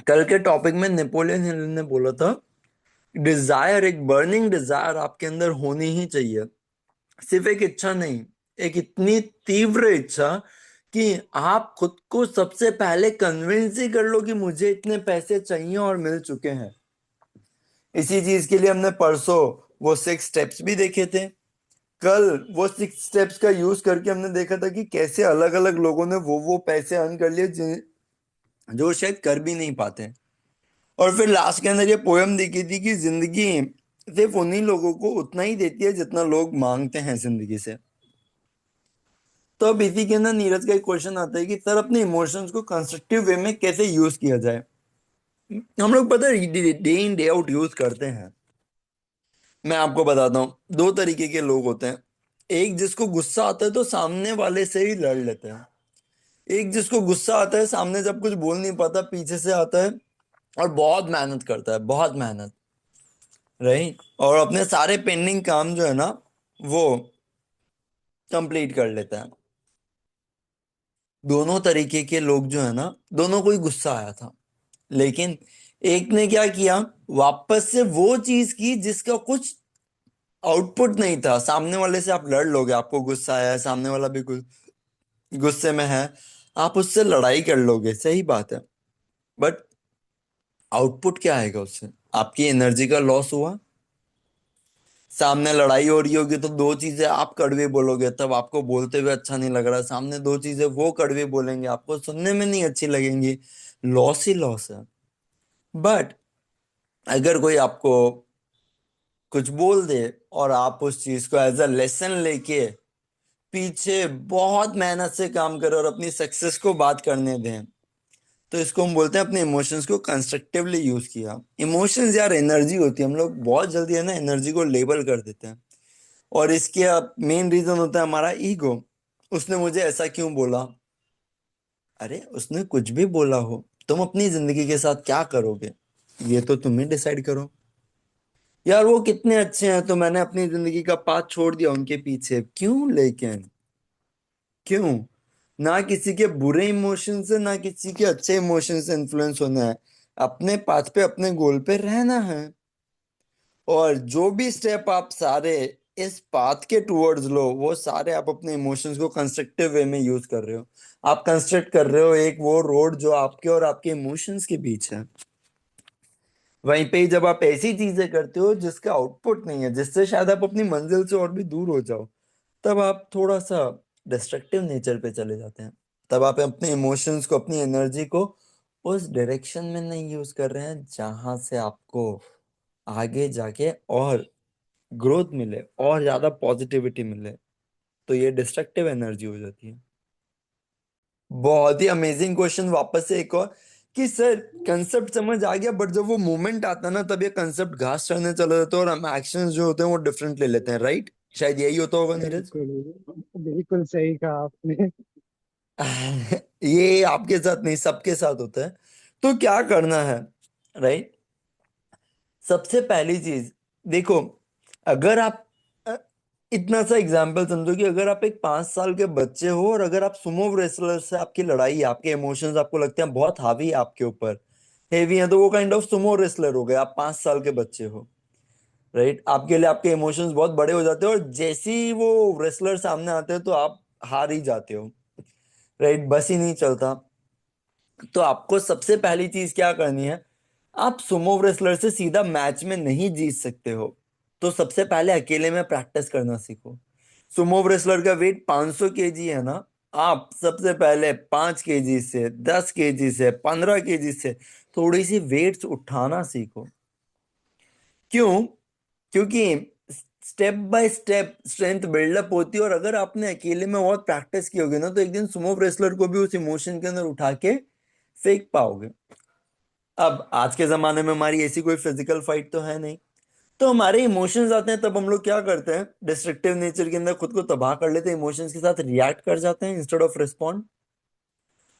कल के टॉपिक में नेपोलियन हिल ने बोला था, डिजायर, एक बर्निंग डिजायर आपके अंदर होनी ही चाहिए। सिर्फ एक इच्छा नहीं, एक इतनी तीव्र इच्छा कि आप खुद को सबसे पहले कन्विंस ही कर लो कि मुझे इतने पैसे चाहिए और मिल चुके हैं। इसी चीज के लिए हमने परसों वो 6 स्टेप्स भी देखे थे। कल वो 6 स्टेप्स का यूज करके हमने देखा था कि कैसे अलग अलग लोगों ने वो पैसे अर्न कर लिए जो शायद कर भी नहीं पाते। और फिर लास्ट के अंदर ये पोयम देखी थी कि जिंदगी सिर्फ उन्हीं लोगों को उतना ही देती है जितना लोग मांगते हैं जिंदगी से। तो अब इसी के अंदर नीरज का एक क्वेश्चन आता है कि सर, अपने इमोशंस को कंस्ट्रक्टिव वे में कैसे यूज किया जाए। हम लोग पता है day in day out use करते हैं। मैं आपको बताता हूँ, दो तरीके के लोग होते हैं। एक जिसको गुस्सा आता है तो सामने वाले से ही लड़ लेते हैं। एक जिसको गुस्सा आता है, सामने जब कुछ बोल नहीं पाता पीछे से आता है और बहुत मेहनत करता है, बहुत मेहनत, राइट, और अपने सारे पेंडिंग काम जो है ना वो कंप्लीट कर लेता है। दोनों तरीके के लोग जो है ना, दोनों को ही गुस्सा आया था, लेकिन एक ने क्या किया, वापस से वो चीज की जिसका कुछ आउटपुट नहीं था। सामने वाले से आप लड़ लोगे, आपको गुस्सा आया है, सामने वाला भी गुस्से में है, आप उससे लड़ाई कर लोगे, सही बात है। बट आउटपुट क्या आएगा उससे? आपकी एनर्जी का लॉस हुआ। सामने लड़ाई हो रही होगी तो दो चीजें आप कड़वे बोलोगे, तब आपको बोलते हुए अच्छा नहीं लग रहा। सामने दो चीजें वो कड़वे बोलेंगे, आपको सुनने में नहीं अच्छी लगेंगी। लॉस ही लॉस है। बट अगर कोई आपको कुछ बोल दे और आप उस चीज को एज अ लेसन लेके पीछे बहुत मेहनत से काम करें और अपनी सक्सेस को बात करने दें, तो इसको हम बोलते हैं अपने इमोशंस को कंस्ट्रक्टिवली यूज किया। इमोशंस यार एनर्जी होती है। हम लोग बहुत जल्दी है ना एनर्जी को लेबल कर देते हैं, और इसके मेन रीजन होता है हमारा ईगो। उसने मुझे ऐसा क्यों बोला? अरे उसने कुछ भी बोला हो, तुम अपनी जिंदगी के साथ क्या करोगे ये तो तुम ही डिसाइड करो। यार वो कितने अच्छे हैं तो मैंने अपनी जिंदगी का पाथ छोड़ दिया उनके पीछे, क्यों? लेकिन क्यों? ना किसी के बुरे इमोशन से ना किसी के अच्छे इमोशन से इन्फ्लुएंस होना है। अपने पाथ पे, अपने गोल पे रहना है। और जो भी स्टेप आप सारे इस पाथ के टूवर्ड्स लो, वो सारे आप अपने इमोशंस को कंस्ट्रक्टिव वे में यूज कर रहे हो। आप कंस्ट्रक्ट कर रहे हो एक वो रोड जो आपके और आपके इमोशंस के बीच है। वहीं पे ही जब आप ऐसी चीजें करते हो जिसका आउटपुट नहीं है, जिससे शायद आप अपनी मंजिल से और भी दूर हो जाओ, तब आप थोड़ा सा डिस्ट्रक्टिव नेचर पे चले जाते हैं। तब आप अपने इमोशंस को, अपनी एनर्जी को उस डायरेक्शन में नहीं यूज कर रहे हैं जहां से आपको आगे जाके और ग्रोथ मिले और ज्यादा पॉजिटिविटी मिले। तो ये डिस्ट्रक्टिव एनर्जी हो जाती है। बहुत ही अमेजिंग क्वेश्चन वापस से एक और, कि सर कंसेप्ट समझ आ गया, बट जब वो मोमेंट आता है ना तब ये कंसेप्ट घास चढ़ने चला जाता है और हम एक्शंस जो होते हैं वो डिफरेंट ले लेते हैं, राइट? शायद यही होता होगा नीरज। बिल्कुल। बिल्कुल सही कहा आपने। ये आपके साथ नहीं, सबके साथ होता है। तो क्या करना है, राइट? सबसे पहली चीज देखो, अगर आप अ, इतना सा एग्जाम्पल समझो कि अगर आप एक 5 साल के बच्चे हो और अगर आप सुमो रेसलर से आपकी लड़ाई, आपके इमोशंस आपको लगते हैं बहुत हावी है आपके ऊपर, हेवी है, तो वो काइंड ऑफ सुमो रेसलर हो गए। आप 5 साल के बच्चे हो, राइट? आपके लिए आपके इमोशंस बहुत बड़े हो जाते हैं और जैसे ही वो रेसलर सामने आते हैं तो आप हार ही जाते हो, राइट? बस ही नहीं चलता। तो आपको सबसे पहली चीज क्या करनी है, आप सुमो रेसलर से सीधा मैच में नहीं जीत सकते हो, तो सबसे पहले अकेले में प्रैक्टिस करना सीखो। सुमो रेसलर का वेट 500 केजी है ना, आप सबसे पहले 5 केजी से, 10 केजी से, 15 केजी से थोड़ी सी वेट्स उठाना सीखो। क्यों? क्योंकि step by step strength buildup होती है, और अगर आपने अकेले में बहुत प्रैक्टिस की होगी ना तो एक दिन सुमो रेसलर को भी उस इमोशन के अंदर उठा के फेंक पाओगे। अब आज के जमाने में हमारी ऐसी कोई फिजिकल फाइट तो है नहीं, तो हमारे इमोशंस आते हैं तब हम लोग क्या करते हैं, डिस्ट्रक्टिव नेचर के अंदर खुद को तबाह कर लेते हैं, इमोशंस के साथ रिएक्ट कर जाते हैं इंस्टेड ऑफ रिस्पॉन्ड।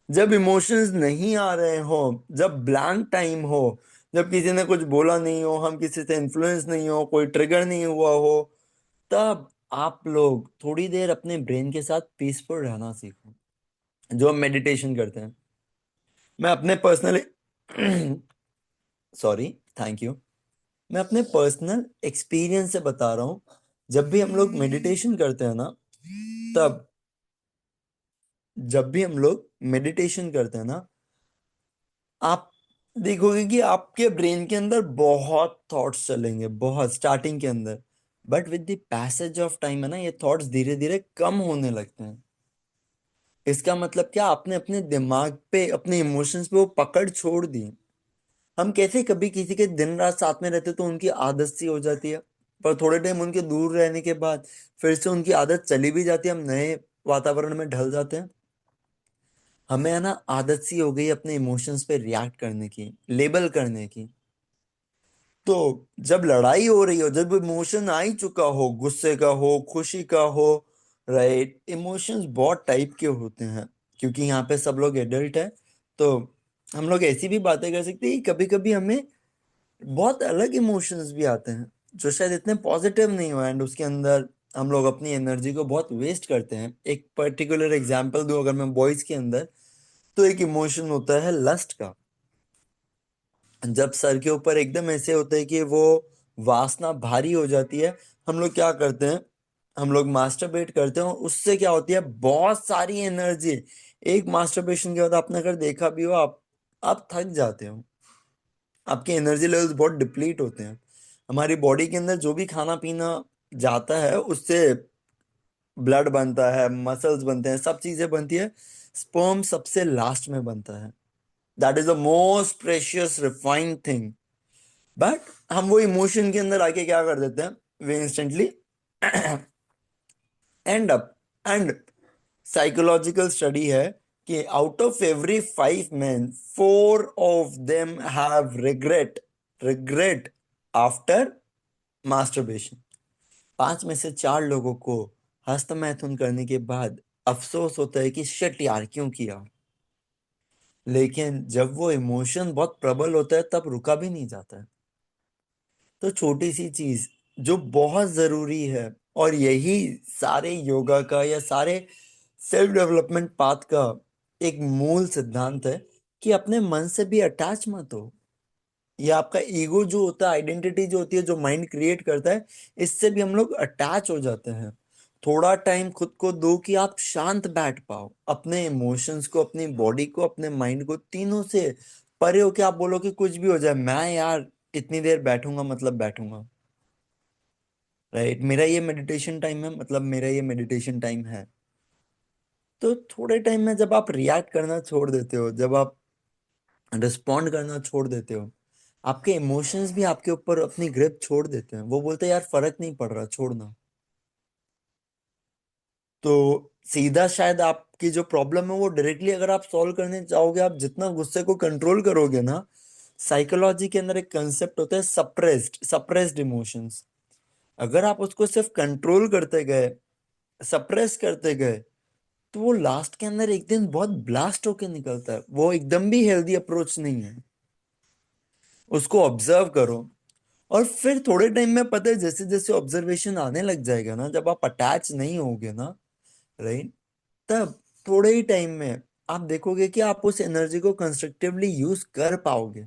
जब इमोशंस नहीं आ रहे हो, जब ब्लैंक टाइम हो, जब किसी ने कुछ बोला नहीं हो, हम किसी से इन्फ्लुएंस नहीं हो, कोई ट्रिगर नहीं हुआ हो, तब आप लोग थोड़ी देर अपने ब्रेन के साथ पीसफुल रहना सीखो, जो हम मेडिटेशन करते हैं। मैं अपने पर्सनल सॉरी, थैंक यू। मैं अपने पर्सनल एक्सपीरियंस से बता रहा हूँ। जब भी हम लोग मेडिटेशन करते हैं ना, तब जब भी हम लोग मेडिटेशन करते हैं ना, आप देखोगे कि आपके ब्रेन के अंदर बहुत थॉट्स चलेंगे, बहुत स्टार्टिंग के अंदर। But with the passage of time है ना, ये थॉट्स धीरे धीरे कम होने लगते हैं। इसका मतलब क्या, आपने अपने दिमाग पे, अपने इमोशंस पे वो पकड़ छोड़ दी। हम कैसे कभी किसी के दिन रात साथ में रहते तो उनकी आदत सी हो जाती है, पर थोड़े टाइम उनके दूर रहने के बाद फिर से उनकी आदत चली भी जाती है, हम नए वातावरण में ढल जाते हैं। हमें है ना आदत सी हो गई अपने इमोशंस पे रिएक्ट करने की, लेबल करने की। तो जब लड़ाई हो रही हो, जब इमोशन आ ही चुका हो, गुस्से का हो, खुशी का हो, राइट, इमोशंस बहुत टाइप के होते हैं। क्योंकि यहाँ पे सब लोग एडल्ट है, तो हम लोग ऐसी भी बातें कर सकते हैं कि कभी कभी हमें बहुत अलग इमोशंस भी आते हैं जो शायद इतने पॉजिटिव नहीं हो, एंड उसके अंदर हम लोग अपनी एनर्जी को बहुत वेस्ट करते हैं। एक पर्टिकुलर एग्जांपल दूं अगर मैं बॉयज के अंदर, तो एक इमोशन होता है लस्ट का। जब सर के ऊपर एकदम ऐसे होता है कि वो वासना भारी हो जाती है, हम लोग क्या करते हैं, हम लोग मास्टरबेट करते हैं, और उससे क्या होती है, बहुत सारी एनर्जी। एक मास्टरबेशन के बाद आपने अगर देखा भी हो, आप थक जाते हो, आपके एनर्जी लेवल्स बहुत डिप्लीट होते हैं। हमारी बॉडी के अंदर जो भी खाना पीना जाता है, उससे ब्लड बनता है, मसल्स बनते हैं, सब चीजें बनती है। स्पर्म सबसे लास्ट में बनता है। That is the most precious refined thing. But हम वो इमोशन के अंदर आके क्या कर देते हैं, वे instantly end up. And psychological study है कि out of every 5 men, 4 of them have regret after masturbation. 5 में से 4 लोगों को हस्तमैथुन करने के बाद अफसोस होता है कि शिट यार, क्यों किया। लेकिन जब वो इमोशन बहुत प्रबल होता है, तब रुका भी नहीं जाता है। तो छोटी सी चीज जो बहुत जरूरी है, और यही सारे योगा का या सारे सेल्फ डेवलपमेंट पाथ का एक मूल सिद्धांत है, कि अपने मन से भी अटैच मत हो। ये आपका ईगो जो होता है, आइडेंटिटी जो होती है, जो माइंड क्रिएट करता है, इससे भी हम लोग अटैच हो जाते हैं। थोड़ा टाइम खुद को दो कि आप शांत बैठ पाओ, अपने इमोशंस को, अपनी बॉडी को, अपने माइंड को, तीनों से परे हो के आप बोलो कि कुछ भी हो जाए, मैं यार इतनी देर बैठूंगा, मतलब बैठूंगा। राइट, मेरा ये मेडिटेशन टाइम है, मतलब मेरा ये मेडिटेशन टाइम है। तो थोड़े टाइम में जब आप रिएक्ट करना छोड़ देते हो, जब आप रिस्पॉन्ड करना छोड़ देते हो, आपके इमोशंस भी आपके ऊपर अपनी ग्रिप छोड़ देते हैं। वो बोलते हैं यार फर्क नहीं पड़ रहा, छोड़ना। तो सीधा शायद आपकी जो प्रॉब्लम है वो डायरेक्टली अगर आप सॉल्व करने चाहोगे, आप जितना गुस्से को कंट्रोल करोगे ना, साइकोलॉजी के अंदर एक कंसेप्ट होता है सप्रेस्ड इमोशंस। अगर आप उसको सिर्फ कंट्रोल करते गए, सप्रेस करते गए, तो वो लास्ट के अंदर एक दिन बहुत ब्लास्ट होके निकलता है। वो एकदम भी हेल्दी अप्रोच नहीं है। उसको ऑब्जर्व करो, और फिर थोड़े टाइम में पता है, जैसे जैसे ऑब्जर्वेशन आने लग जाएगा ना, जब आप अटैच नहीं होगे ना, राइट, तब थोड़े ही टाइम में आप देखोगे कि आप उस एनर्जी को कंस्ट्रक्टिवली यूज कर पाओगे।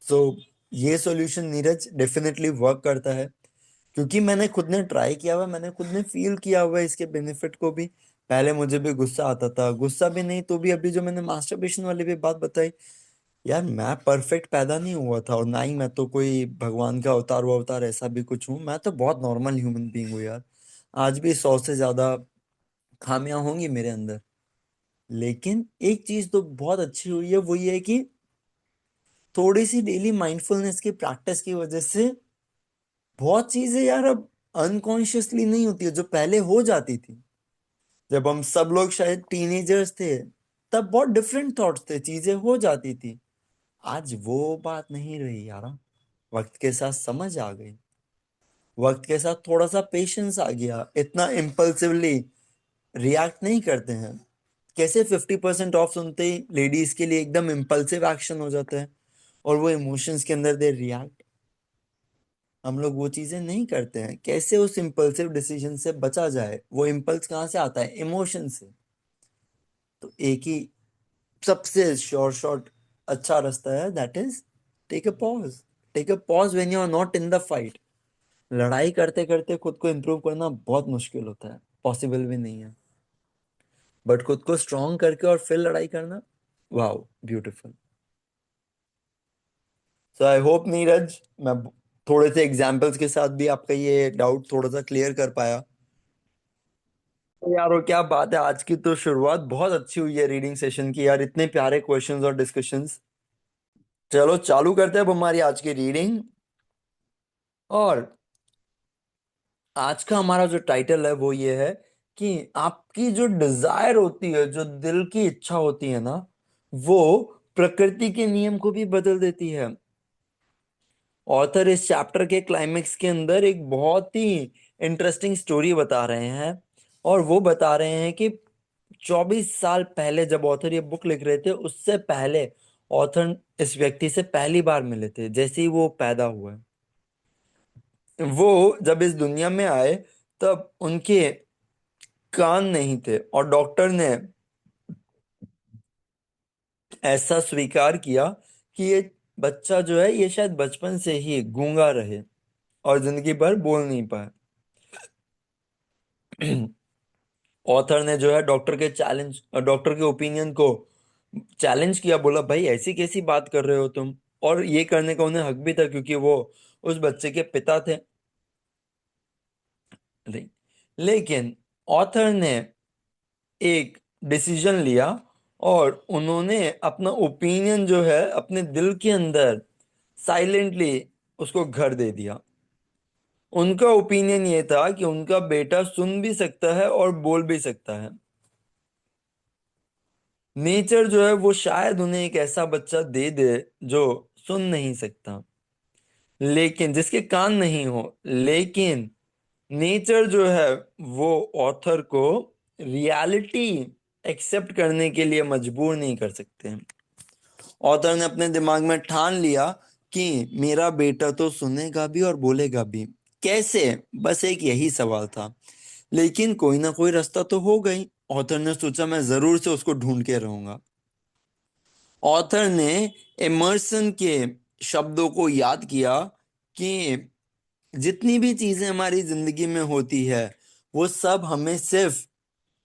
सो ये सॉल्यूशन नीरज डेफिनेटली वर्क करता है, क्योंकि मैंने खुद ने ट्राई किया हुआ है, मैंने खुद ने फील किया हुआ है इसके बेनिफिट को भी। पहले मुझे भी गुस्सा आता था, गुस्सा भी नहीं तो भी, अभी जो मैंने मास्टरबेशन वाली भी बात बताई, यार मैं परफेक्ट पैदा नहीं हुआ था, और ना ही मैं तो कोई भगवान का अवतार हुआ अवतार ऐसा भी कुछ हूँ। मैं तो बहुत नॉर्मल ह्यूमन बीइंग हूँ यार। आज भी 100 से ज्यादा खामियां होंगी मेरे अंदर। लेकिन एक चीज तो बहुत अच्छी हुई है, वो ये है कि थोड़ी सी डेली माइंडफुलनेस की प्रैक्टिस की वजह से बहुत चीजें यार अब अनकॉन्शियसली नहीं होती है, जो पहले हो जाती थी। जब हम सब लोग शायद टीनेजर्स थे, तब बहुत डिफरेंट थॉट्स थे, चीजें हो जाती थी। आज वो बात नहीं रही यार। वक्त के साथ समझ आ गई, वक्त के साथ थोड़ा सा पेशेंस आ गया, इतना इम्पल्सिवली रिएक्ट नहीं करते हैं। कैसे 50% ऑफ सुनते ही लेडीज के लिए एकदम इम्पल्सिव एक्शन हो जाता है, और वो इमोशंस के अंदर दे रिएक्ट। हम लोग वो चीजें नहीं करते हैं। कैसे उस इम्पल्सिव डिसीजन से बचा जाए, वो इम्पल्स कहाँ से आता है, इमोशन से। तो एक ही सबसे श्योर शॉट अच्छा रास्ता है, that is take a pause. Take a pause when you are not in the fight. लड़ाई करते करते खुद को इम्प्रूव करना बहुत मुश्किल होता है, पॉसिबल भी नहीं है। बट खुद को स्ट्रांग करके और फिर लड़ाई करना, wow beautiful. So I hope Neeraj, मैं थोड़े से एग्जाम्पल्स के साथ भी आपका ये डाउट थोड़ा सा क्लियर कर पाया। तो यार, और क्या बात है, आज की तो शुरुआत बहुत अच्छी हुई है रीडिंग सेशन की यार, इतने प्यारे क्वेश्चंस और डिस्कशंस। चलो चालू करते हैं अब हमारी आज की रीडिंग। और आज का हमारा जो टाइटल है वो ये है कि आपकी जो डिजायर होती है, जो दिल की इच्छा होती है ना, वो प्रकृति के नियम को भी बदल देती है। ऑथर इस चैप्टर के क्लाइमेक्स के अंदर एक बहुत ही इंटरेस्टिंग स्टोरी बता रहे हैं। और वो बता रहे हैं कि 24 साल पहले जब ऑथर ये बुक लिख रहे थे, उससे पहले ऑथर इस व्यक्ति से पहली बार मिले थे जैसे ही वो पैदा हुआ। वो जब इस दुनिया में आए तब उनके कान नहीं थे, और डॉक्टर ने ऐसा स्वीकार किया कि ये बच्चा जो है ये शायद बचपन से ही गूंगा रहे और जिंदगी भर बोल नहीं पाए। ऑथर ने जो है डॉक्टर के ओपिनियन को चैलेंज किया, बोला भाई ऐसी कैसी बात कर रहे हो तुम। और ये करने का उन्हें हक भी था क्योंकि वो उस बच्चे के पिता थे। नहीं, लेकिन ऑथर ने एक डिसीजन लिया और उन्होंने अपना ओपिनियन जो है अपने दिल के अंदर साइलेंटली उसको घर दे दिया। उनका ओपिनियन ये था कि उनका बेटा सुन भी सकता है और बोल भी सकता है। नेचर जो है वो शायद उन्हें एक ऐसा बच्चा दे दे जो सुन नहीं सकता, लेकिन जिसके कान नहीं हो, लेकिन नेचर जो है वो ऑथर को रियलिटी एक्सेप्ट करने के लिए मजबूर नहीं कर सकते। ऑथर ने अपने दिमाग में ठान लिया कि मेरा बेटा तो सुनेगा भी और बोलेगा भी। कैसे? बस एक यही सवाल था, लेकिन कोई ना कोई रास्ता तो हो गई। ऑथर ने सोचा मैं जरूर से उसको ढूंढ के रहूंगा। ऑथर ने एमर्सन के शब्दों को याद किया कि जितनी भी चीजें हमारी जिंदगी में होती है वो सब हमें सिर्फ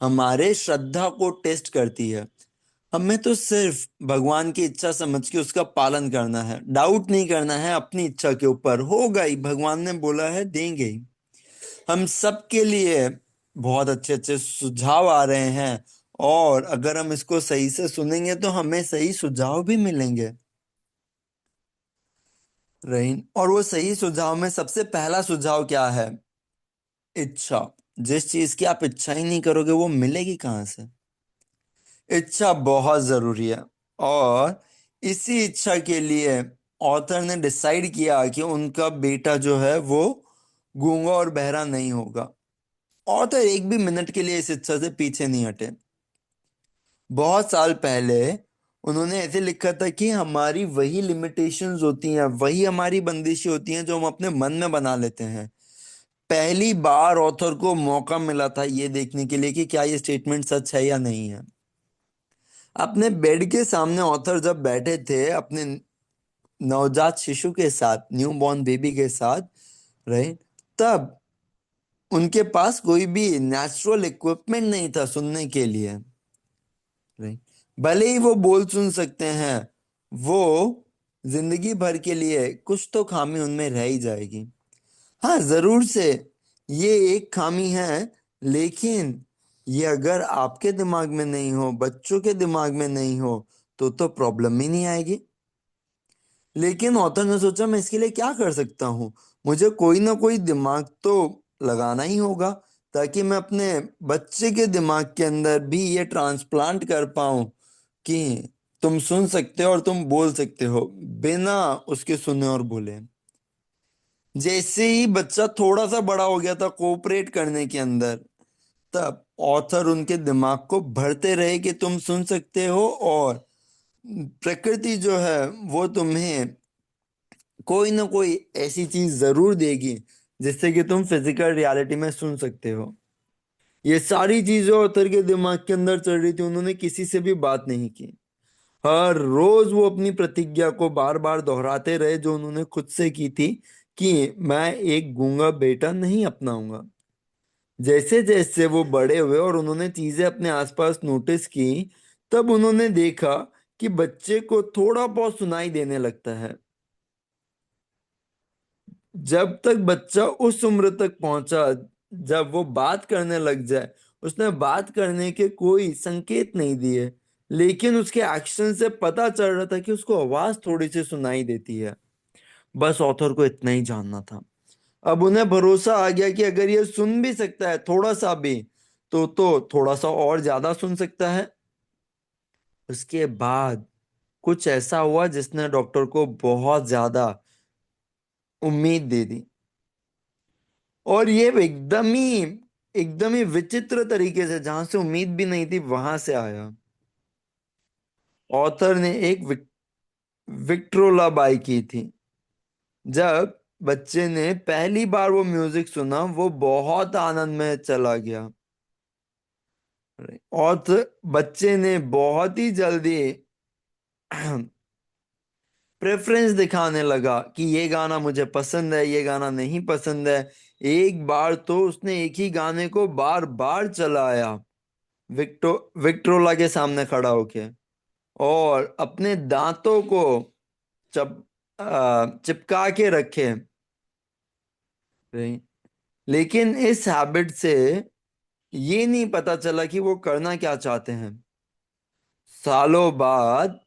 हमारे श्रद्धा को टेस्ट करती है। हमें तो सिर्फ भगवान की इच्छा समझ के उसका पालन करना है, डाउट नहीं करना है अपनी इच्छा के ऊपर। होगा ही, भगवान ने बोला है देंगे ही। हम सबके लिए बहुत अच्छे अच्छे सुझाव आ रहे हैं, और अगर हम इसको सही से सुनेंगे तो हमें सही सुझाव भी मिलेंगे। रहीन, और वो सही सुझाव में सबसे पहला सुझाव क्या है? इच्छा। जिस चीज की आप इच्छा ही नहीं करोगे वो मिलेगी कहाँ से? इच्छा बहुत जरूरी है। और इसी इच्छा के लिए ऑथर ने डिसाइड किया कि उनका बेटा जो है वो गूंगा और बहरा नहीं होगा। ऑथर एक भी मिनट के लिए इस इच्छा से पीछे नहीं हटे। बहुत साल पहले उन्होंने ऐसे लिखा था कि हमारी वही लिमिटेशंस होती हैं, वही हमारी बंदिशें होती हैं जो हम अपने मन में बना लेते हैं। पहली बार ऑथर को मौका मिला था ये देखने के लिए कि क्या ये स्टेटमेंट सच है या नहीं है। अपने बेड के सामने ऑथर जब बैठे थे अपने नवजात शिशु के साथ, न्यू बॉर्न बेबी के साथ, रहे, तब उनके पास कोई भी नेचुरल इक्विपमेंट नहीं था सुनने के लिए। राइट, भले ही वो बोल सुन सकते हैं, वो जिंदगी भर के लिए कुछ तो खामी उनमें रह ही जाएगी। हाँ जरूर से ये एक खामी है, लेकिन ये अगर आपके दिमाग में नहीं हो, बच्चों के दिमाग में नहीं हो, तो प्रॉब्लम ही नहीं आएगी। लेकिन ऑथर ने सोचा मैं इसके लिए क्या कर सकता हूँ? मुझे कोई ना कोई दिमाग तो लगाना ही होगा, ताकि मैं अपने बच्चे के दिमाग के अंदर भी ये ट्रांसप्लांट कर पाऊं कि तुम सुन सकते हो और तुम बोल सकते हो बिना उसके सुने और बोले। जैसे ही बच्चा थोड़ा सा बड़ा हो गया था कोऑपरेट करने के अंदर, तब ऑथर उनके दिमाग को भरते रहे कि तुम सुन सकते हो, और प्रकृति जो है वो तुम्हें कोई ना कोई ऐसी चीज जरूर देगी जिससे कि तुम फिजिकल रियलिटी में सुन सकते हो। ये सारी चीजें ऑथर के दिमाग के अंदर चल रही थी, उन्होंने किसी से भी बात नहीं की। हर रोज वो अपनी प्रतिज्ञा को बार बार दोहराते रहे जो उन्होंने खुद से की थी, कि मैं एक गूंगा बेटा नहीं अपनाऊंगा। जैसे जैसे वो बड़े हुए और उन्होंने चीजें अपने आसपास नोटिस की, तब उन्होंने देखा कि बच्चे को थोड़ा बहुत सुनाई देने लगता है। जब तक बच्चा उस उम्र तक पहुंचा जब वो बात करने लग जाए, उसने बात करने के कोई संकेत नहीं दिए, लेकिन उसके एक्शन से पता चल रहा था कि उसको आवाज थोड़ी सी सुनाई देती है। बस ऑथर को इतना ही जानना था। अब उन्हें भरोसा आ गया कि अगर ये सुन भी सकता है थोड़ा सा भी, तो थोड़ा सा और ज्यादा सुन सकता है। उसके बाद कुछ ऐसा हुआ जिसने डॉक्टर को बहुत ज्यादा उम्मीद दे दी। और ये एकदम ही विचित्र तरीके से, जहां से उम्मीद भी नहीं थी वहां से आया। ऑथर ने एक विक्ट्रोला बाई की थी। जब बच्चे ने पहली बार वो म्यूजिक सुना, वो बहुत आनंद में चला गया। और बच्चे ने बहुत ही जल्दी प्रेफरेंस दिखाने लगा कि ये गाना मुझे पसंद है, ये गाना नहीं पसंद है। एक बार तो उसने एक ही गाने को बार बार चलाया, विक्ट्रोला के सामने खड़ा होके, और अपने दांतों को चिपका के रखे। लेकिन इस हैबिट से ये नहीं पता चला कि वो करना क्या चाहते हैं। सालों बाद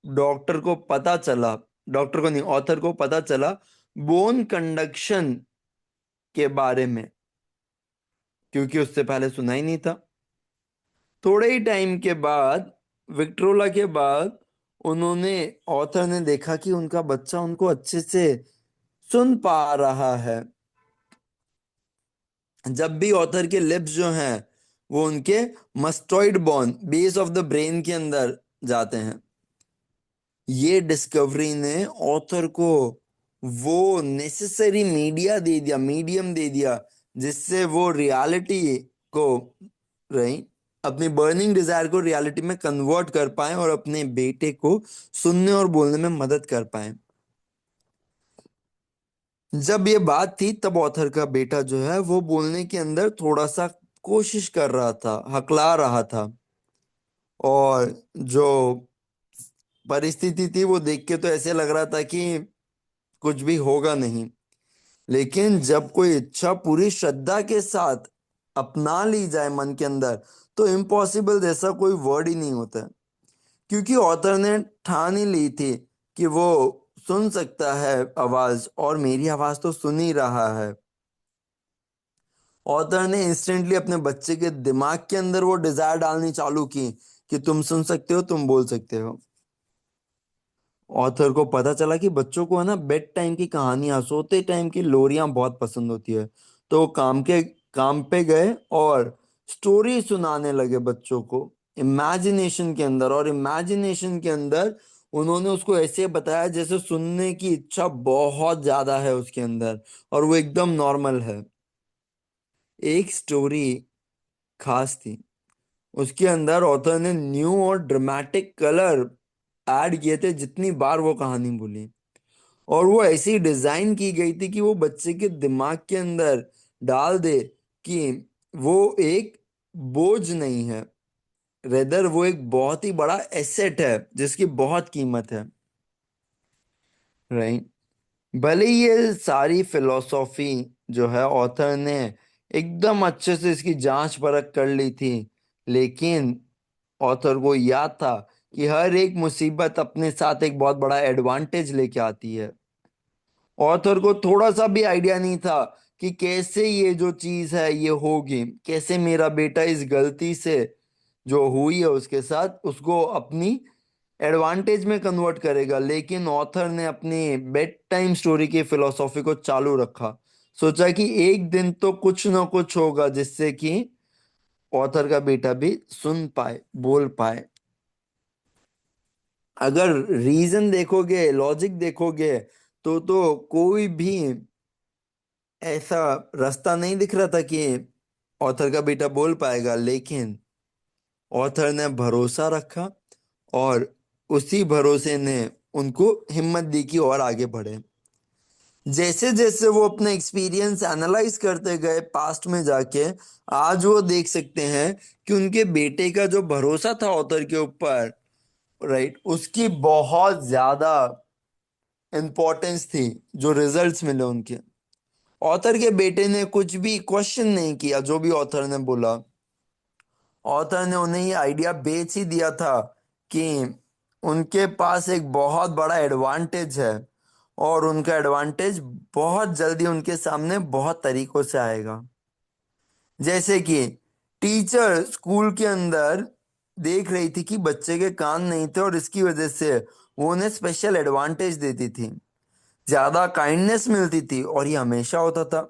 डॉक्टर को पता चला, डॉक्टर को नहीं, ऑथर को पता चला बोन कंडक्शन के बारे में, क्योंकि उससे पहले सुना ही नहीं था। थोड़े ही टाइम के बाद, विक्ट्रोला के बाद, उन्होंने ऑथर ने देखा कि उनका बच्चा उनको अच्छे से सुन पा रहा है। जब भी ऑथर के लिप्स जो हैं वो उनके mastoid bone, base of the brain के अंदर जाते हैं। ये डिस्कवरी ने ऑथर को वो नेसेसरी मीडियम दे दिया जिससे वो रियलिटी को, रही, अपनी बर्निंग डिजायर को रियलिटी में कन्वर्ट कर पाए और अपने बेटे को सुनने और बोलने में मदद कर पाए। जब ये बात थी तब ऑथर का बेटा जो है वो बोलने के अंदर थोड़ा सा कोशिश कर रहा था, हकला रहा था। और जो परिस्थिति थी वो देख के तो ऐसे लग रहा था कि कुछ भी होगा नहीं। लेकिन जब कोई इच्छा पूरी श्रद्धा के साथ अपना ली जाए मन के अंदर, तो इम्पॉसिबल जैसा कोई वर्ड ही नहीं होता है। क्योंकि ऑथर ने ठान ही ली थी कि वो सुन सकता है आवाज, और मेरी आवाज तो सुन ही रहा है। ऑथर ने इंस्टेंटली अपने बच्चे के दिमाग के अंदर वो डिजायर डालनी चालू की कि तुम सुन सकते हो, तुम बोल सकते हो। ऑथर को पता चला कि बच्चों को है ना बेड टाइम की कहानियां, सोते टाइम की लोरियां बहुत पसंद होती है। तो वो काम पे गए और स्टोरी सुनाने लगे बच्चों को इमेजिनेशन के अंदर। और इमेजिनेशन के अंदर उन्होंने उसको ऐसे बताया जैसे सुनने की इच्छा बहुत ज्यादा है उसके अंदर, और वो एकदम नॉर्मल है। एक स्टोरी खास थी, उसके अंदर ऑथर ने न्यू और ड्रामेटिक कलर ऐड किए थे जितनी बार वो कहानी बोली। और वो ऐसी डिजाइन की गई थी कि वो बच्चे के दिमाग के अंदर डाल दे कि वो एक बोझ नहीं है, रेदर वो एक बहुत ही बड़ा एसेट है जिसकी बहुत कीमत है। राइट। भले ही ये सारी फिलोसॉफी जो है ऑथर ने एकदम अच्छे से इसकी जांच परख कर ली थी, लेकिन ऑथर को याद था कि हर एक मुसीबत अपने साथ एक बहुत बड़ा एडवांटेज लेके आती है। ऑथर को थोड़ा सा भी आइडिया नहीं था कि कैसे ये जो चीज है ये होगी, कैसे मेरा बेटा इस गलती से जो हुई है उसके साथ उसको अपनी एडवांटेज में कन्वर्ट करेगा। लेकिन ऑथर ने अपनी बेड टाइम स्टोरी की फिलोसॉफी को चालू रखा। सोचा कि एक दिन तो कुछ ना कुछ होगा जिससे कि ऑथर का बेटा भी सुन पाए, बोल पाए। अगर रीजन देखोगे, लॉजिक देखोगे, तो कोई भी ऐसा रास्ता नहीं दिख रहा था कि ऑथर का बेटा बोल पाएगा, लेकिन ऑथर ने भरोसा रखा और उसी भरोसे ने उनको हिम्मत दी कि और आगे बढ़े। जैसे जैसे वो अपना एक्सपीरियंस एनालाइज करते गए पास्ट में जाके, आज वो देख सकते हैं कि उनके बेटे का जो भरोसा था ऑथर के ऊपर, राइट, उसकी बहुत ज्यादा इम्पोर्टेंस थी जो रिजल्ट्स मिले उनके। ऑथर के बेटे ने कुछ भी क्वेश्चन नहीं किया जो भी ऑथर ने बोला। ऑथर ने उन्हें ये आइडिया बेच ही दिया था कि उनके पास एक बहुत बड़ा एडवांटेज है और उनका एडवांटेज बहुत जल्दी उनके सामने बहुत तरीकों से आएगा। जैसे कि टीचर स्कूल के अंदर देख रही थी कि बच्चे के कान नहीं थे और इसकी वजह से वो उन्हें स्पेशल एडवांटेज देती थी, ज्यादा काइंडनेस मिलती थी, और ये हमेशा होता था।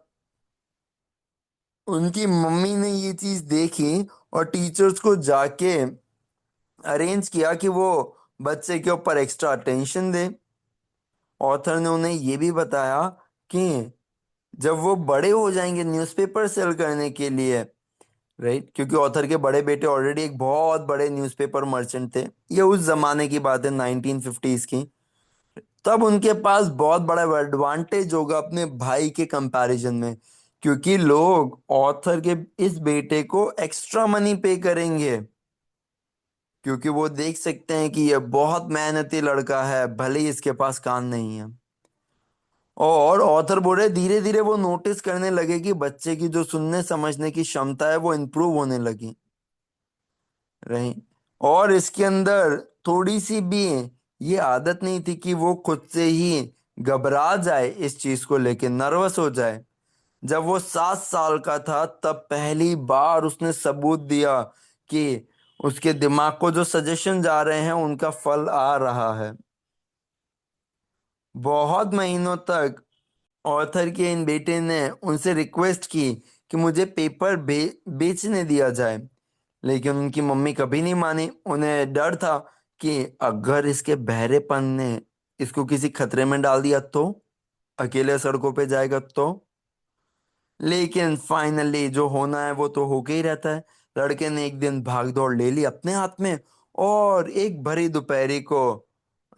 उनकी मम्मी ने ये चीज देखी और टीचर्स को जाके अरेंज किया कि वो बच्चे के ऊपर एक्स्ट्रा अटेंशन दे। ऑथर ने उन्हें ये भी बताया कि जब वो बड़े हो जाएंगे न्यूज़पेपर सेल करने के लिए, राइट, क्योंकि ऑथर के बड़े बेटे ऑलरेडी एक बहुत बड़े न्यूज़पेपर मर्चेंट थे, ये उस जमाने की बात है 1950s की, तब उनके पास बहुत बड़ा एडवांटेज होगा अपने भाई के कंपैरिजन में, क्योंकि लोग ऑथर के इस बेटे को एक्स्ट्रा मनी पे करेंगे, क्योंकि वो देख सकते हैं कि ये बहुत मेहनती लड़का है भले ही इसके पास कान नहीं है। और ऑथर बोल रहे धीरे धीरे वो नोटिस करने लगे कि बच्चे की जो सुनने समझने की क्षमता है वो इम्प्रूव होने लगी, रही। और इसके अंदर थोड़ी सी भी ये आदत नहीं थी कि वो खुद से ही घबरा जाए, इस चीज को लेके नर्वस हो जाए। जब वो 7 साल का था तब पहली बार उसने सबूत दिया कि उसके दिमाग को जो सजेशन जा रहे हैं उनका फल आ रहा है। बहुत महीनों तक ऑथर के इन बेटे ने उनसे रिक्वेस्ट की कि मुझे पेपर बेचने दिया जाए, लेकिन उनकी मम्मी कभी नहीं मानी। उन्हें डर था कि अगर इसके बहरेपन ने इसको किसी खतरे में डाल दिया तो, अकेले सड़कों पे जाएगा तो। लेकिन फाइनली जो होना है वो तो होके ही रहता है। लड़के ने एक दिन भाग दौड़ ले ली अपने हाथ में और एक भरी दोपहरी को,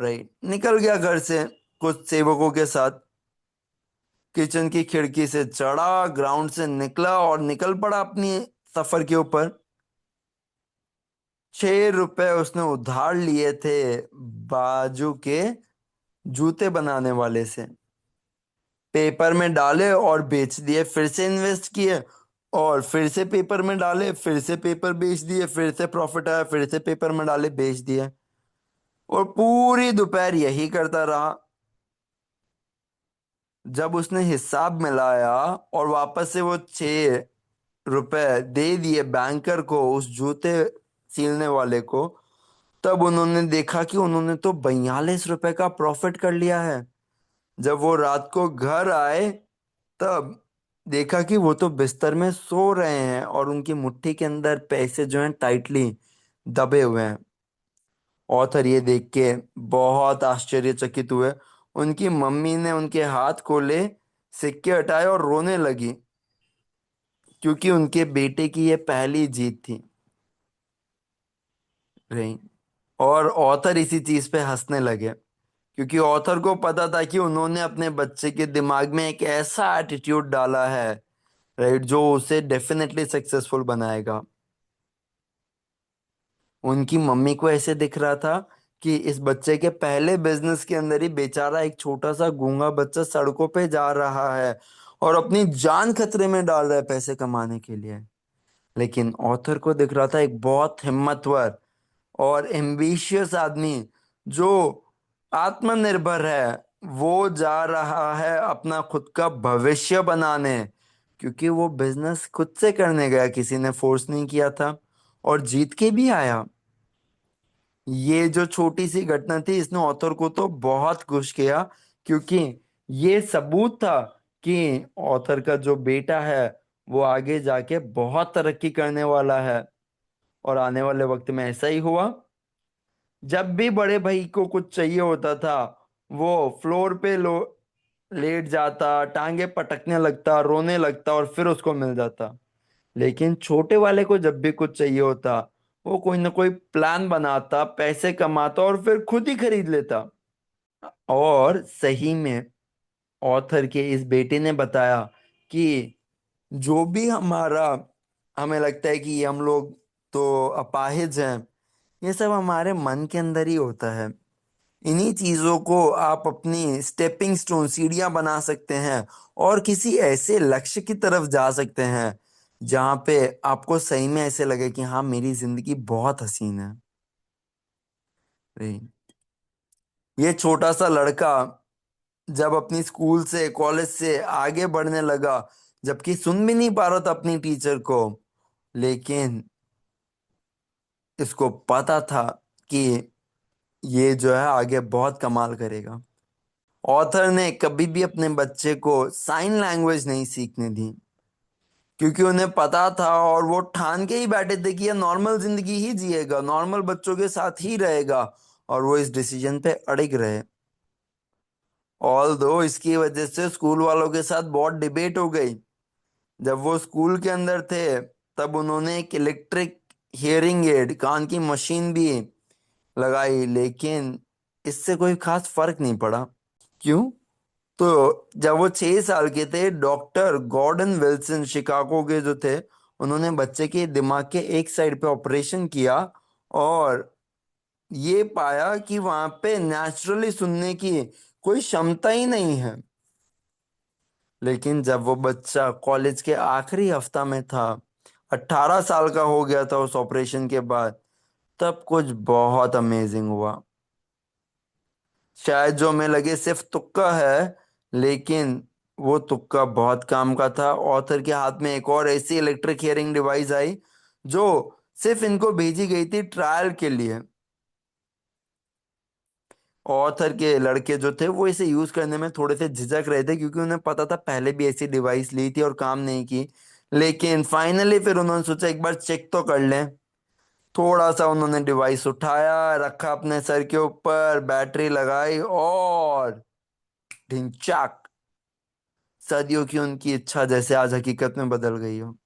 राइट, निकल गया घर से कुछ सेवकों के साथ। किचन की खिड़की से चढ़ा, ग्राउंड से निकला और निकल पड़ा अपनी सफर के ऊपर। 6 रुपए उसने उधार लिए थे बाजू के जूते बनाने वाले से, पेपर में डाले और बेच दिए, फिर से इन्वेस्ट किए और फिर से पेपर में डाले, फिर से पेपर बेच दिए, फिर से प्रॉफिट आया, फिर से पेपर में डाले, बेच दिए, और पूरी दोपहर यही करता रहा। जब उसने हिसाब मिलाया और वापस से वो 6 रुपए दे दिए बैंकर को, उस जूते सीलने वाले को, तब उन्होंने देखा कि उन्होंने तो 42 रुपए का प्रॉफिट कर लिया है। जब वो रात को घर आए तब देखा कि वो तो बिस्तर में सो रहे हैं और उनकी मुट्ठी के अंदर पैसे जो हैं टाइटली दबे हुए हैं। ऑथर ये देख के बहुत आश्चर्यचकित हुए। उनकी मम्मी ने उनके हाथ खोले, सिक्के हटाए और रोने लगी, क्योंकि उनके बेटे की ये पहली जीत थी, रही। और ऑथर इसी चीज पे हंसने लगे, क्योंकि ऑथर को पता था कि उन्होंने अपने बच्चे के दिमाग में एक ऐसा एटीट्यूड डाला है, राइट, जो उसे डेफिनेटली सक्सेसफुल बनाएगा। उनकी मम्मी को ऐसे दिख रहा था कि इस बच्चे के पहले बिजनेस के अंदर ही बेचारा एक छोटा सा गूंगा बच्चा सड़कों पे जा रहा है और अपनी जान खतरे में डाल रहा है पैसे कमाने के लिए। लेकिन ऑथर को दिख रहा था एक बहुत हिम्मतवर और एम्बिशियस आदमी जो आत्मनिर्भर है, वो जा रहा है अपना खुद का भविष्य बनाने, क्योंकि वो बिजनेस खुद से करने गया, किसी ने फोर्स नहीं किया था, और जीत के भी आया। ये जो छोटी सी घटना थी इसने ऑथर को तो बहुत खुश किया, क्योंकि ये सबूत था कि ऑथर का जो बेटा है वो आगे जाके बहुत तरक्की करने वाला है। और आने वाले वक्त में ऐसा ही हुआ। जब भी बड़े भाई को कुछ चाहिए होता था, वो फ्लोर पे लेट जाता, टांगे पटकने लगता, रोने लगता और फिर उसको मिल जाता। लेकिन छोटे वाले को जब भी कुछ चाहिए होता, वो कोई ना कोई प्लान बनाता, पैसे कमाता और फिर खुद ही खरीद लेता। और सही में ऑथर के इस बेटे ने बताया कि जो भी हमें लगता है कि हम लोग तो अपाहिज हैं, ये सब हमारे मन के अंदर ही होता है। इन्हीं चीजों को आप अपनी स्टेपिंग स्टोन, सीढ़ियां बना सकते हैं और किसी ऐसे लक्ष्य की तरफ जा सकते हैं जहां पे आपको सही में ऐसे लगे कि हाँ, मेरी जिंदगी बहुत हसीन है। ये छोटा सा लड़का जब अपनी स्कूल से, कॉलेज से आगे बढ़ने लगा, जबकि सुन भी नहीं पा रहा था अपनी टीचर को, लेकिन इसको पता था कि ये जो है आगे बहुत कमाल करेगा। ऑथर ने कभी भी अपने बच्चे को साइन लैंग्वेज नहीं सीखने दी, क्योंकि उन्हें पता था और वो ठान के ही बैठे थे कि ये नॉर्मल जिंदगी ही जिएगा, नॉर्मल बच्चों के साथ ही रहेगा, और वो इस डिसीजन पे अड़िग रहे। ऑल दो इसकी वजह से स्कूल वालों के साथ बहुत डिबेट हो गई। जब वो स्कूल के अंदर थे, तब उन्होंने एक इलेक्ट्रिक हियरिंग एड, कान की मशीन भी लगाई, लेकिन इससे कोई खास फर्क नहीं पड़ा। क्यों? तो जब वो 6 साल के थे, डॉक्टर गॉर्डन विल्सन शिकागो के जो थे, उन्होंने बच्चे के दिमाग के एक साइड पे ऑपरेशन किया और ये पाया कि वहां पे नेचुरली सुनने की कोई क्षमता ही नहीं है। लेकिन जब वो बच्चा कॉलेज के आखिरी हफ्ता में था, 18 साल का हो गया था उस ऑपरेशन के बाद, तब कुछ बहुत अमेजिंग हुआ। शायद जो हमें लगे सिर्फ तुक्का है, लेकिन वो तुक्का बहुत काम का था। ऑथर के हाथ में एक और ऐसी इलेक्ट्रिक हियरिंग डिवाइस आई जो सिर्फ इनको भेजी गई थी ट्रायल के लिए। ऑथर के लड़के जो थे वो इसे यूज करने में थोड़े से झिझक रहे थे, क्योंकि उन्हें पता था पहले भी ऐसी डिवाइस ली थी और काम नहीं की। लेकिन फाइनली फिर उन्होंने सोचा एक बार चेक तो कर लें। थोड़ा सा उन्होंने डिवाइस उठाया, रखा अपने सर के ऊपर, बैटरी लगाई और ढिंचाक, सदियों की उनकी इच्छा जैसे आज हकीकत में बदल गई हो।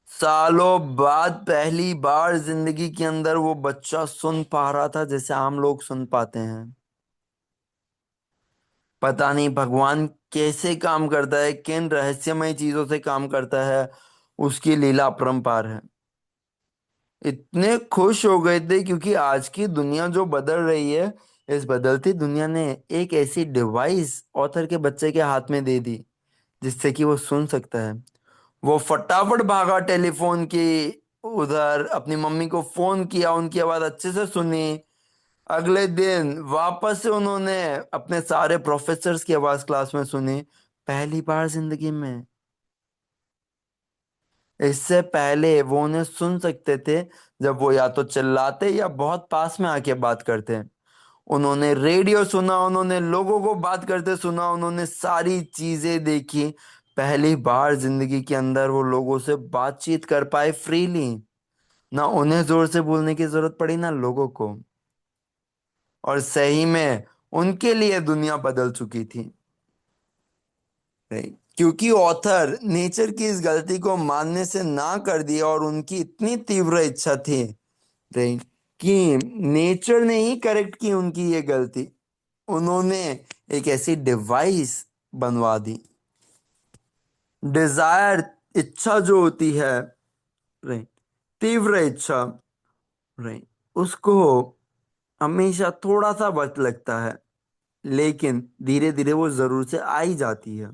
सालों बाद पहली बार जिंदगी के अंदर वो बच्चा सुन पा रहा था जैसे आम लोग सुन पाते हैं। पता नहीं भगवान कैसे काम करता है, किन रहस्यमय चीजों से काम करता है, उसकी लीला अपरंपार है। इतने खुश हो गए थे क्योंकि आज की दुनिया जो बदल रही है, इस बदलती दुनिया ने एक ऐसी डिवाइस ऑथर के बच्चे के हाथ में दे दी जिससे कि वो सुन सकता है। वो फटाफट भागा टेलीफोन की उधर, अपनी मम्मी को फोन किया, उनकी आवाज अच्छे से सुनी। अगले दिन वापस से उन्होंने अपने सारे प्रोफेसर्स की आवाज क्लास में सुनी, पहली बार जिंदगी में। इससे पहले वो उन्हें सुन सकते थे जब वो या तो चिल्लाते या बहुत पास में आके बात करते। उन्होंने रेडियो सुना, उन्होंने लोगों को बात करते सुना, उन्होंने सारी चीजें देखी। पहली बार जिंदगी के अंदर वो लोगों से बातचीत कर पाए फ्रीली। ना उन्हें जोर से बोलने की जरूरत पड़ी, ना लोगों को। और सही में उनके लिए दुनिया बदल चुकी थी। राइट, क्योंकि ऑथर नेचर की इस गलती को मानने से ना कर दिया और उनकी इतनी तीव्र इच्छा थी, राइट, कि नेचर ने ही करेक्ट की उनकी ये गलती। उन्होंने एक ऐसी डिवाइस बनवा दी। डिजायर, इच्छा जो होती है, राइट, तीव्र इच्छा, राइट, उसको हमेशा थोड़ा सा वक्त लगता है, लेकिन धीरे धीरे वो जरूर से आ ही जाती है।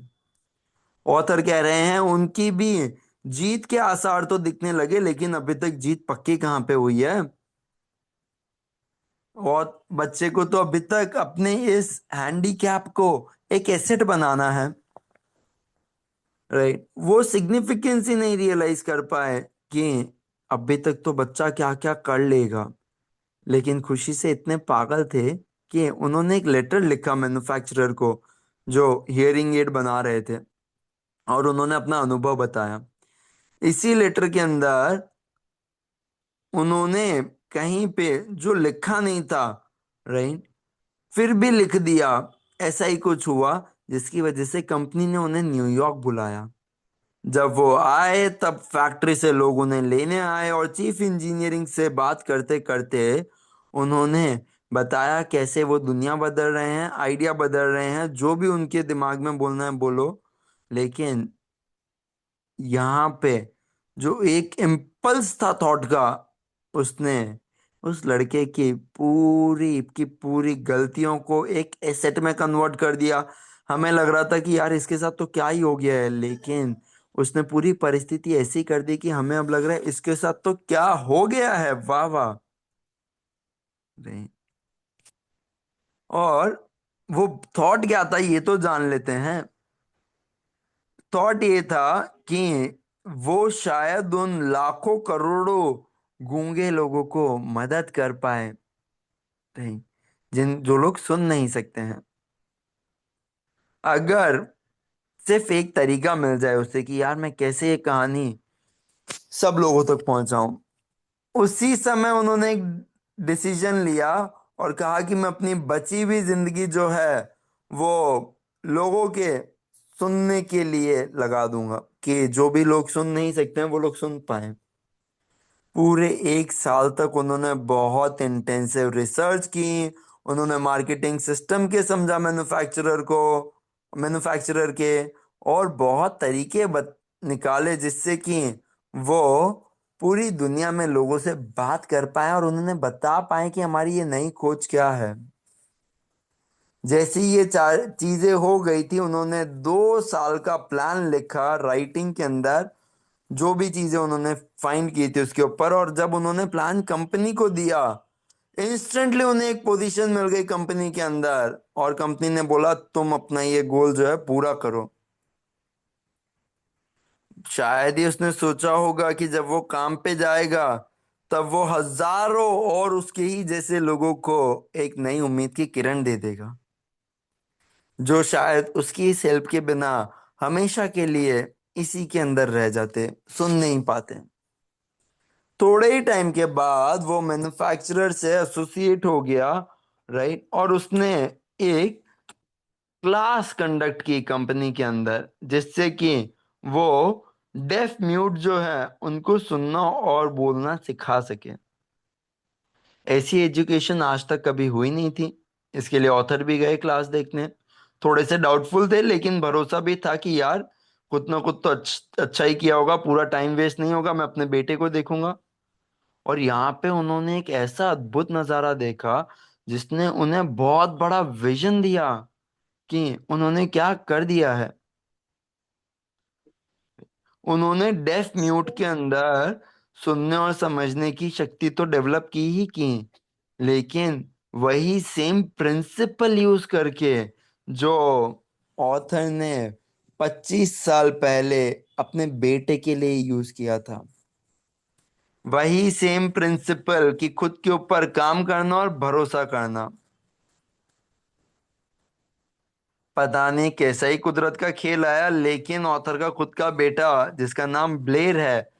ऑथर कह रहे हैं उनकी भी जीत के आसार तो दिखने लगे, लेकिन अभी तक जीत पक्की कहाँ पे हुई है। और बच्चे को तो अभी तक अपने इस हैंडीकैप को एक एसेट बनाना है। राइट, वो सिग्निफिकेंस ही नहीं रियलाइज कर पाए कि अभी तक तो बच्चा क्या क्या कर लेगा। लेकिन खुशी से इतने पागल थे कि उन्होंने एक लेटर लिखा मैन्युफैक्चरर को जो हियरिंग एड बना रहे थे, और उन्होंने अपना अनुभव बताया। इसी लेटर के अंदर उन्होंने कहीं पे जो लिखा नहीं था, राइट, फिर भी लिख दिया। ऐसा ही कुछ हुआ जिसकी वजह से कंपनी ने उन्हें न्यूयॉर्क बुलाया। जब वो आए तब फैक्ट्री से लोग उन्हें लेने आए और चीफ इंजीनियरिंग से बात करते करते उन्होंने बताया कैसे वो दुनिया बदल रहे हैं, आइडिया बदल रहे हैं, जो भी उनके दिमाग में बोलना है बोलो। लेकिन यहाँ पे जो एक इम्पल्स था थॉट का, उसने उस लड़के की पूरी गलतियों को एक एसेट में कन्वर्ट कर दिया। हमें लग रहा था कि यार इसके साथ तो क्या ही हो गया है, लेकिन उसने पूरी परिस्थिति ऐसी कर दी कि हमें अब लग रहा है इसके साथ तो क्या हो गया है। वाह वाह। नहीं। और वो थॉट क्या था ये तो जान लेते हैं। थॉट ये था कि वो शायद उन लाखों करोड़ों गूंगे लोगों को मदद कर पाए, नहीं, जिन जो लोग सुन नहीं सकते हैं। अगर सिर्फ एक तरीका मिल जाए उसे कि यार मैं कैसे ये कहानी सब लोगों तक पहुंचाऊं, उसी समय उन्होंने एक डिसीजन लिया और कहा कि मैं अपनी बची हुई जिंदगी जो है वो लोगों के सुनने के लिए लगा दूंगा, कि जो भी लोग सुन नहीं सकते हैं वो लोग सुन पाए। पूरे 1 साल तक उन्होंने बहुत इंटेंसिव रिसर्च की। उन्होंने मार्केटिंग सिस्टम के समझा मैन्युफैक्चरर के, और बहुत तरीके निकाले जिससे कि वो पूरी दुनिया में लोगों से बात कर पाए और उन्होंने बता पाए कि हमारी ये नई खोज क्या है। जैसी ये चार चीजें हो गई थी, उन्होंने 2 साल का प्लान लिखा राइटिंग के अंदर, जो भी चीजें उन्होंने फाइंड की थी उसके ऊपर। और जब उन्होंने प्लान कंपनी को दिया, इंस्टेंटली उन्हें एक पोजीशन मिल गई कंपनी के अंदर, और कंपनी ने बोला तुम अपना ये गोल जो है पूरा करो। शायद ही उसने सोचा होगा कि जब वो काम पे जाएगा तब वो हजारों और उसके ही जैसे लोगों को एक नई उम्मीद की किरण दे देगा, जो शायद उसकी इस हेल्प के बिना हमेशा के लिए इसी के अंदर रह जाते, सुन नहीं पाते। थोड़े ही टाइम के बाद वो मैन्युफैक्चरर से एसोसिएट हो गया, राइट, और उसने एक क्लास कंडक्ट की कंपनी के अंदर, जिससे कि वो डेफ म्यूट जो है उनको सुनना और बोलना सिखा सके। ऐसी एजुकेशन आज तक कभी हुई नहीं थी। इसके लिए ऑथर भी गए क्लास देखने, थोड़े से डाउटफुल थे लेकिन भरोसा भी था कि यार कुछ ना कुछ तो अच्छा ही किया होगा, पूरा टाइम वेस्ट नहीं होगा, मैं अपने बेटे को देखूंगा। और यहाँ पे उन्होंने एक ऐसा अद्भुत नजारा देखा जिसने उन्हें बहुत बड़ा विजन दिया, कि उन्होंने क्या कर दिया है। उन्होंने डेफ म्यूट के अंदर सुनने और समझने की शक्ति तो डेवलप की ही की, लेकिन वही सेम प्रिंसिपल यूज करके जो ऑथर ने 25 साल पहले अपने बेटे के लिए यूज किया था। वही सेम प्रिंसिपल कि खुद के ऊपर काम करना और भरोसा करना। पता नहीं कैसा ही कुदरत का खेल आया, लेकिन ऑथर का खुद का बेटा जिसका नाम ब्लेर है,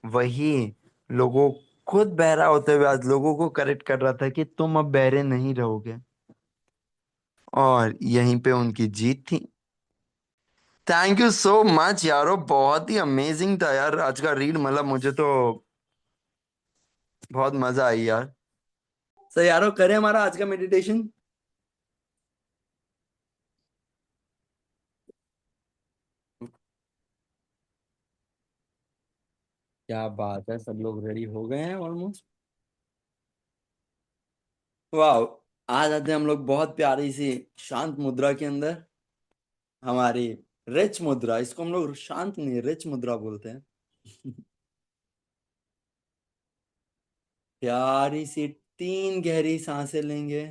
वही लोगों खुद बहरा होते हुए आज लोगों को करेक्ट कर रहा था कि तुम अब बहरे नहीं रहोगे। और यहीं पे उनकी जीत थी। थैंक यू सो मच यारो, बहुत ही अमेजिंग था यार आज का रीड, मतलब मुझे तो बहुत मजा आई यार। सर यारो, करें हमारा आज का मेडिटेशन। क्या बात है, सब लोग रेडी हो गए हैं ऑलमोस्ट। वाह। आज आते हैं हम लोग बहुत प्यारी सी शांत मुद्रा के अंदर, हमारी रिच मुद्रा। इसको हम लोग शांत नहीं, रिच मुद्रा बोलते हैं। प्यारी सी 3 गहरी सांसें लेंगे,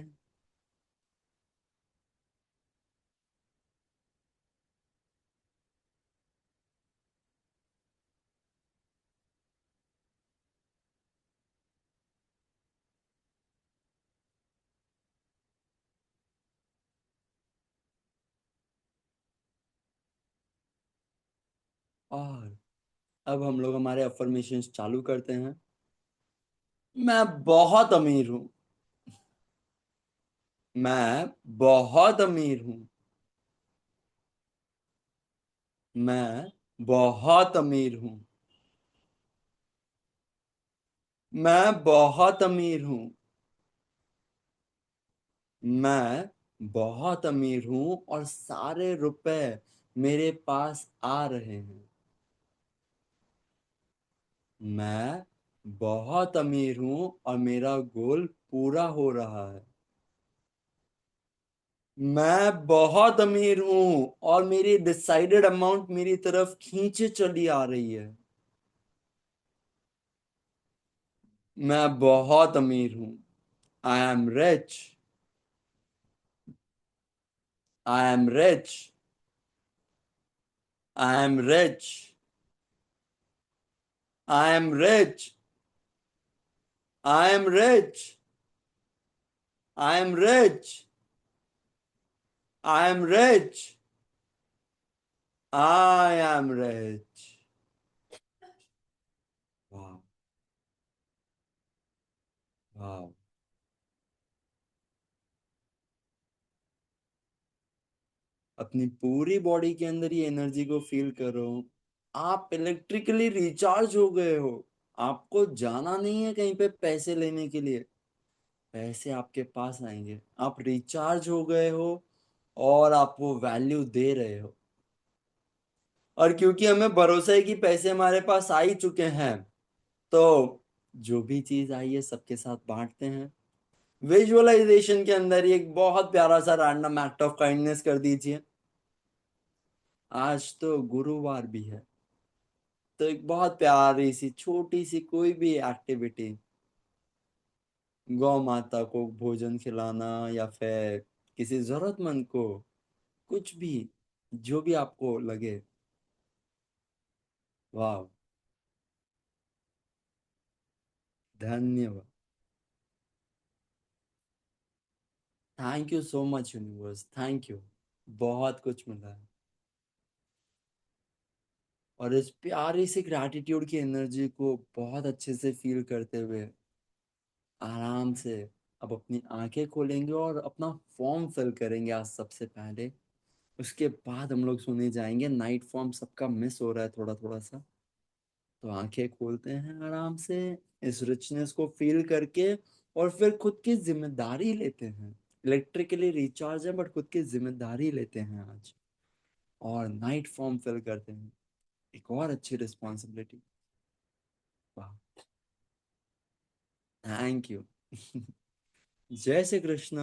और अब हम लोग हमारे अफर्मेशंस चालू करते हैं। मैं बहुत अमीर हूँ। मैं बहुत अमीर हूँ। मैं बहुत अमीर हूं। मैं बहुत अमीर हूं। मैं बहुत अमीर हूं और सारे रुपए मेरे पास आ रहे हैं। मैं बहुत अमीर हूं और मेरा गोल पूरा हो रहा है। मैं बहुत अमीर हूं और मेरी डिसाइडेड अमाउंट मेरी तरफ खींचे चली आ रही है। मैं बहुत अमीर हूं। I am rich. I am rich. I am rich. I am rich. I am rich. I am rich. I am rich. I am rich. वाह। वाह। अपनी पूरी बॉडी के अंदर ये एनर्जी को फील करो। आप इलेक्ट्रिकली रिचार्ज हो गए हो। आपको जाना नहीं है कहीं पे पैसे लेने के लिए। पैसे आपके पास आएंगे। आप रिचार्ज हो गए हो और आप वो वैल्यू दे रहे हो। और क्योंकि हमें भरोसा है कि पैसे हमारे पास आ ही चुके हैं, तो जो भी चीज आई है सबके साथ बांटते हैं। विजुअलाइजेशन के अंदर ही एक बहुत प्यारा सा रैंडम एक्ट ऑफ काइंडनेस कर दीजिए। आज तो गुरुवार भी है, तो एक बहुत प्यारी सी छोटी सी कोई भी एक्टिविटी, गौ माता को भोजन खिलाना या फिर किसी जरूरतमंद को कुछ भी, जो भी आपको लगे। वाह। धन्यवाद। Thank you so much universe, thank you. बहुत कुछ मिला है। और इस प्यारी सी ग्रैटिट्यूड की एनर्जी को बहुत अच्छे से फील करते हुए आराम से अब अपनी आंखें खोलेंगे और अपना फॉर्म फिल करेंगे आज सबसे पहले। उसके बाद हम लोग सोने जाएंगे। नाइट फॉर्म सबका मिस हो रहा है थोड़ा थोड़ा सा। तो आंखें खोलते हैं आराम से, इस रिचनेस को फील करके, और फिर खुद की जिम्मेदारी लेते हैं। इलेक्ट्रिकली रिचार्ज है बट खुद की जिम्मेदारी लेते हैं आज, और नाइट फॉर्म फिल करते हैं। एक और अच्छी रिस्पॉन्सिबिलिटी। वाह। Thank you. जय श्री कृष्ण।